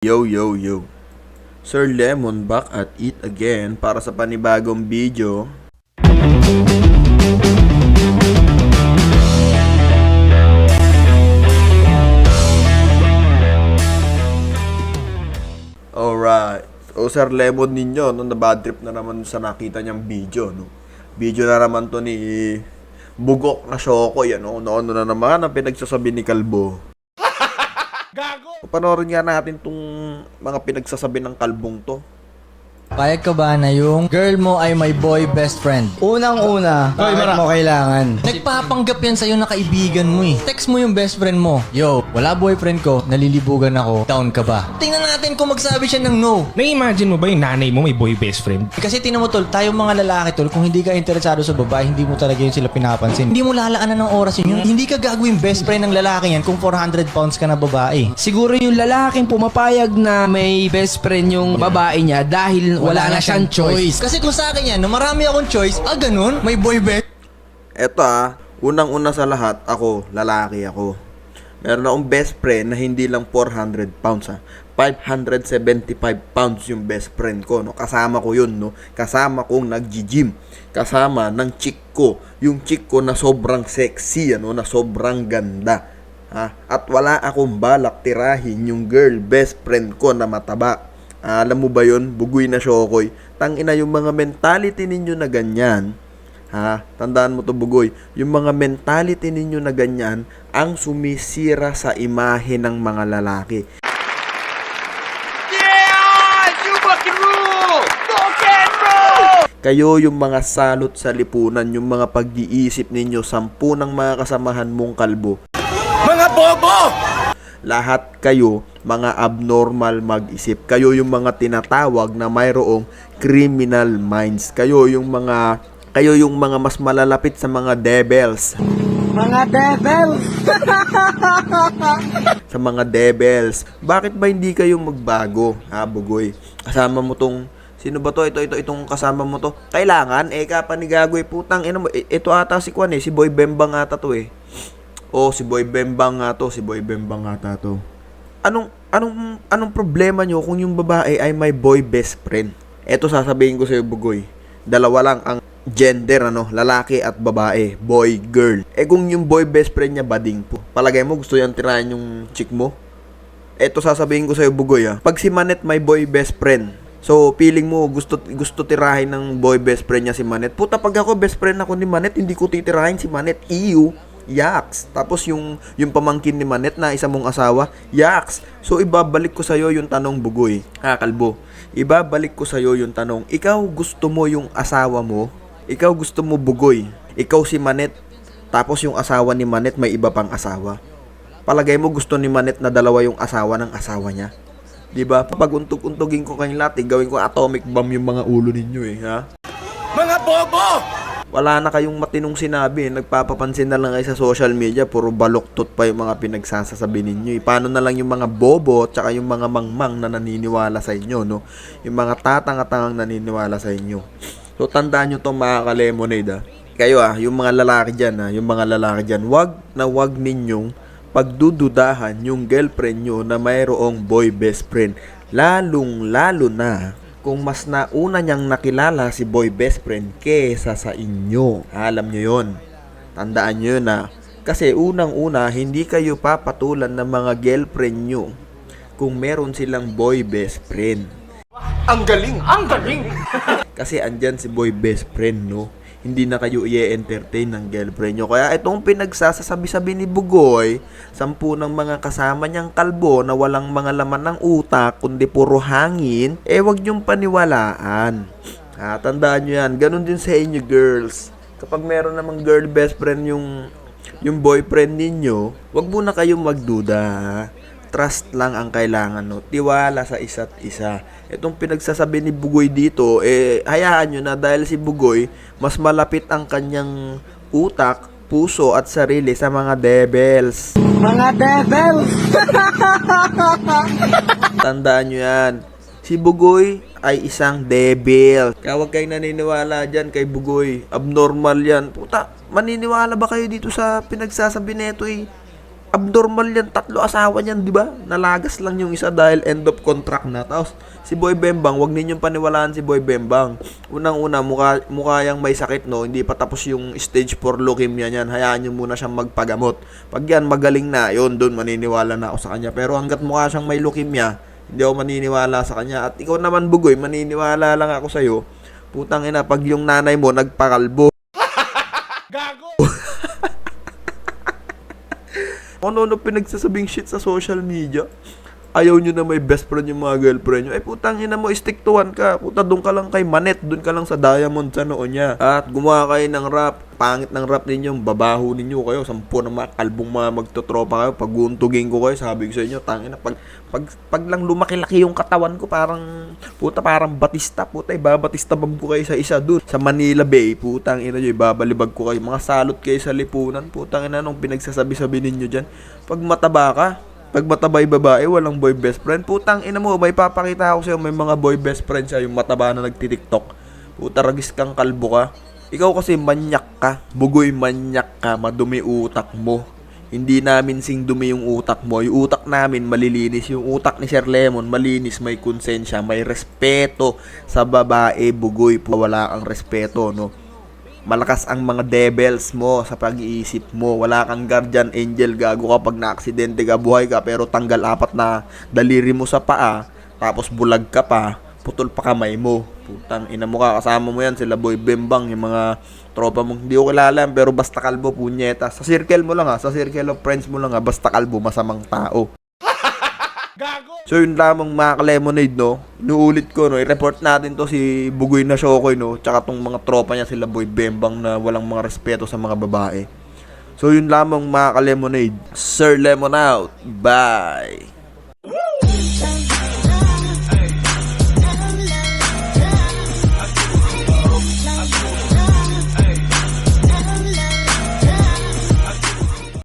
Yo, yo, yo. Sir Lemon back at it again para sa panibagong video. Alright. O Sir Lemon ninyo, no, na bad trip na naman sa nakita niyang video, no. Video na naman to ni Bugok na Shokoy, ano na naman ang pinagsasabi ni Kalbo. Panoorin nga natin tong mga pinagsasabi ng kalbong to. Payag ka ba na yung girl mo ay my boy best friend? Unang-una, bakit mo kailangan? Nagpapanggap yan sa'yo na kaibigan mo eh. Text mo yung best friend mo. Yo, wala boyfriend ko, nalilibugan ako, down ka ba? Tingnan natin kung magsabi siya ng no. Na-imagine mo ba yung nanay mo may boy best friend? Kasi tingnan mo tol, tayong mga lalaki tol, kung hindi ka interesado sa babae, hindi mo talaga yun sila pinapansin. Hindi mo lalaanan ng oras yun. Hindi ka gagawin best friend ng lalaki yan kung 400 pounds ka na babae. Siguro yung lalaking pumapayag na may best friend yung babae niya dahil wala na siyang choice. Kasi kung sa akin yan, no, marami akong choice, ganun, may boy best. Eto unang-una sa lahat, ako, lalaki ako. Meron akong best friend na hindi lang 400 pounds 575 pounds yung best friend ko, no? Kasama ko yun, no? Kasama kong nag-gym. Kasama ng chick ko. Yung chick ko na sobrang sexy, na sobrang ganda. At wala akong balak tirahin yung girl best friend ko na mataba. Alam mo ba yun? Bugoy na Shokoy. Tangina yung mga mentality ninyo na ganyan. Tandaan mo to, Bugoy. Yung mga mentality ninyo na ganyan ang sumisira sa imahe ng mga lalaki. Kayo yung mga salot sa lipunan, yung mga pag-iisip ninyo, 10 ng mga kasamahan mong kalbo. Mga bobo! Lahat kayo, mga abnormal mag-isip. Kayo yung mga tinatawag na mayroong criminal minds. Kayo yung mga mas malalapit sa mga devils. Mga devils! Sa mga devils. Bakit ba hindi kayo magbago, Bugoy? Kasama mo tong sino ba to? Itong kasama mo to. Kailangan, kapanigagoy, putang ina mo. Ito ata si Kwan si Boy Bembang ata to si Boy Bembang nga to. Si Boy Bembang ata to. Anong problema nyo kung yung babae ay may boy best friend? Ito sasabihin ko sa'yo, Bugoy. Dalawa lang ang gender, lalaki at babae. Boy, girl. Kung yung boy best friend niya, bading po. Palagay mo, gusto yan tirahin yung chick mo? Ito sasabihin ko sa'yo, Bugoy, Pag si Manet may boy best friend, so, feeling mo, gusto tirahin ng boy best friend niya si Manet. Puta, pag ako best friend ako ni Manet, hindi ko titirahin si Manet. Yaks. Tapos yung pamangkin ni Manet na isa mong asawa, yaks. So, ibabalik ko sa'yo yung tanong, Bugoy. Kalbo. Ibabalik ko sa'yo yung tanong, ikaw gusto mo yung asawa mo? Ikaw gusto mo, Bugoy? Ikaw si Manet, tapos yung asawa ni Manet may iba pang asawa. Palagay mo gusto ni Manet na dalawa yung asawa ng asawa niya? Diba? Pag untog-untogin ko kayong lahat, gawin ko atomic bomb yung mga ulo ninyo Mga bobo! Wala na kayong matinong sinabi. Nagpapapansin na lang kayo sa social media, puro baloktot pa yung mga pinagsasasabi ninyo. Paano na lang yung mga bobo at saka yung mga mangmang na naniniwala sa inyo, no? Yung mga tatanga-tangang naniniwala sa inyo. So, tandaan nyo itong mga ka-lemonade, Kayo, yung mga lalaki dyan, wag na wag ninyong pagdududahan yung girlfriend nyo na mayroong boy best friend. Lalong-lalo na kung mas nauna niyang nakilala si boy best friend kesa sa inyo. Alam nyo yon. Tandaan nyo yun Kasi unang-una, hindi kayo papatulan ng mga girlfriend nyo kung meron silang boy best friend. Ang galing! Ang galing! Kasi andyan si boy best friend, Hindi na kayo i-entertain ng girlfriend nyo. Kaya itong pinagsasabi-sabi ni Bugoy, 10 ng mga kasama niyang kalbo na walang mga laman ng utak, kundi puro hangin, wag niyong paniwalaan. Tandaan nyo yan. Ganon din sa inyo, girls. Kapag meron namang girl best friend yung boyfriend ninyo, wag muna kayong magduda. Trust lang ang kailangan, Tiwala sa isa't isa. Itong pinagsasabi ni Bugoy dito, hayaan nyo na dahil si Bugoy, mas malapit ang kanyang utak, puso at sarili sa mga devils. Mga devils! Tandaan nyo yan. Si Bugoy ay isang devil. Kaya huwag kayong naniniwala dyan kay Bugoy. Abnormal yan. Puta, maniniwala ba kayo dito sa pinagsasabi nito abnormal yan, 3 asawa niyan, di ba? Nalagas lang yung isa dahil end of contract na. Tapos, si Boy Bembang, wag ninyong paniwalaan si Boy Bembang. Unang-una, mukha yang may sakit, no? Hindi pa tapos yung stage 4 leukemia niyan. Hayaan nyo muna siyang magpagamot. Pag yan, magaling na, yun, doon maniniwala na ako sa kanya. Pero hanggat mukha siyang may leukemia, hindi ako maniniwala sa kanya. At ikaw naman, Bugoy, maniniwala lang ako sa'yo. Putang ina, pag yung nanay mo nagpakalbo. Gago! Ano pinagsasabing shit sa social media? Ayaw nyo na may best friend yung mga girlfriend nyo. Putang ina mo, stick to one ka. Puta, doon ka lang kay Manet. Doon ka lang sa Diamond sa noon niya. At gumawa kayo ng rap. Pangit ng rap ninyo. Babaho ninyo kayo. 10 na mga kalbong mga magtotropa kayo. Pag untugin ko kayo, sabi ko sa inyo, tangina, pag lang lumaki-laki yung katawan ko, parang, puta, parang Batista. Puta, ibabatista bab ko kayo sa isa doon. Sa Manila Bay, putang ina nyo, ibabalibag ko kayo. Mga salot kayo sa lipunan. Putang ina, nung pinagsasabi-sabi ninyo dyan. Pag mataba ka, pag matabay babae, walang boy best friend. Putang ina mo, may papakita ako sa'yo, may mga boy best friend siya, yung mataba na nagtitiktok. Puta, ragis kang kalbo ka. Ikaw kasi manyak ka. Bugoy, manyak ka. Madumi utak mo. Hindi namin sing dumi yung utak mo. Yung utak namin malilinis. Yung utak ni Sir Lemon malinis, may konsensya, may respeto sa babae. Bugoy, wala kang respeto, no? Malakas ang mga devils mo sa pag-iisip mo. Wala kang guardian angel, gago ka pag na-aksidente ka, buhay ka, pero tanggal 4 na daliri mo sa paa, tapos bulag ka pa, putol pa kamay mo. Putang ina mo ka, kasama mo yan, sila Boy Bembang, yung mga tropa mong hindi ko kilala, pero basta kalbo, punyeta. Sa circle mo lang ha, sa circle of friends mo lang ha, basta kalbo, masamang tao. So yun lamang mga ka-lemonade, no? Inuulit ko, no? I-report natin to si Bugoy na Shokoy, no? Tsaka tong mga tropa niya, sila Boy Bembang na walang mga respeto sa mga babae. So yun lamang mga ka-lemonade. Sir Lemon out. Bye!